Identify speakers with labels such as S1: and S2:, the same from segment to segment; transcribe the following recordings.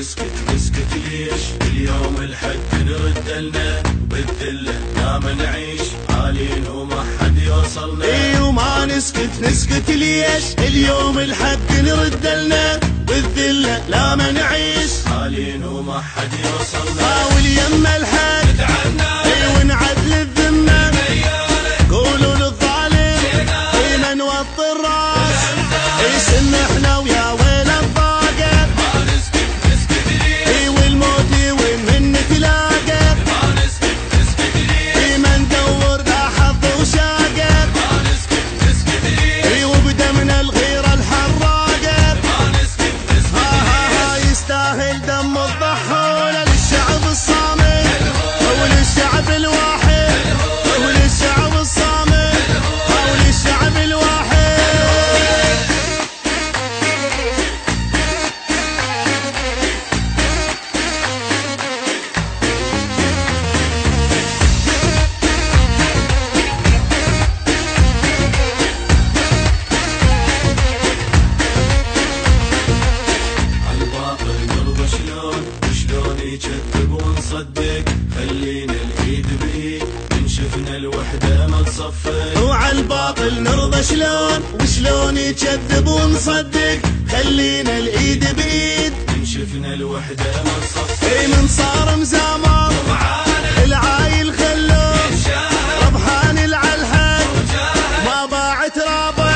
S1: نسكت ليش؟ اليوم الحق نرد لنا وبالذلة لا نعيش عالين وما حد يوصلنا.
S2: اي وما نسكت ليش؟ اليوم الحق نرد لنا بالذلة لا ما نعيش
S1: عالين وما حد يوصلنا.
S2: واليم الحق اي ونعدل الذمة قولوا للظالم اي من وطي الراس اي سن احنا ويا ويل الضاقر
S1: ما نسكت ليش؟
S2: اي والموت وين من نتلاقى
S1: ما نسكت ليش؟
S2: اي من دور ذا حظ وشاقر
S1: ما نسكت ليش؟
S2: اي وبدمنا الغيرة الحراقر
S1: ما نسكت ليش؟
S2: يستاهل دم الضحول للشعب الصامت وللشعب الواحد وللشعب الصامت وللشعب الواحد.
S1: عالباطل نرضى شلون يكذب ونصدق خلينا الايد بايد من شفنا الوحدة ما تصفق.
S2: وعالباطل نرضى شلون يكذب ونصدق خلينا الايد بايد
S1: من شفنا الوحدة ما تصفق.
S2: اي من صار مزامر العايل خلوه ربحان العالحق ما باعت رابع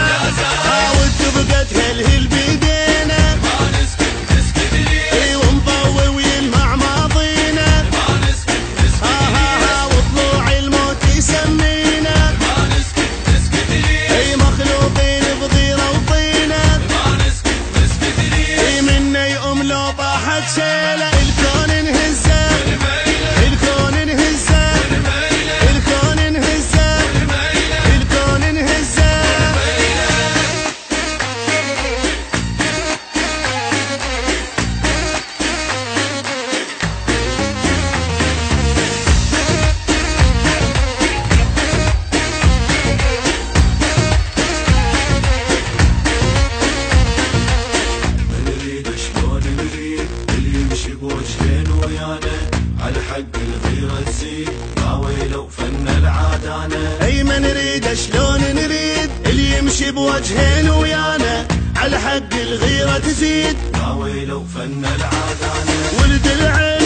S2: واتفقت هالهل بيدينا
S1: ما نسكت ليش؟
S2: اي ونضوي ويلمع ماضينا
S1: ما نسكت ليش؟
S2: وطلوع الموت يسمينا
S1: ما نسكت ليش؟
S2: اي مخلوقين بضيرة وطينة
S1: ما نسكت ليش؟
S2: اي منا يقوم لو طاحت شيلة الكون انهزه الكون انهزه الكون انهزه الكون انهزه.
S1: نريد شلون نريد اللي يمشي بوجهين ويانا على حق الغيرة تزيد يا ويلو فن العادانة.
S2: اي ما نريد شلون نريد اللي يمشي بوجهين ويانا على حق الغيرة تزيد
S1: يا ويلو فن العادانة.
S2: ولد العين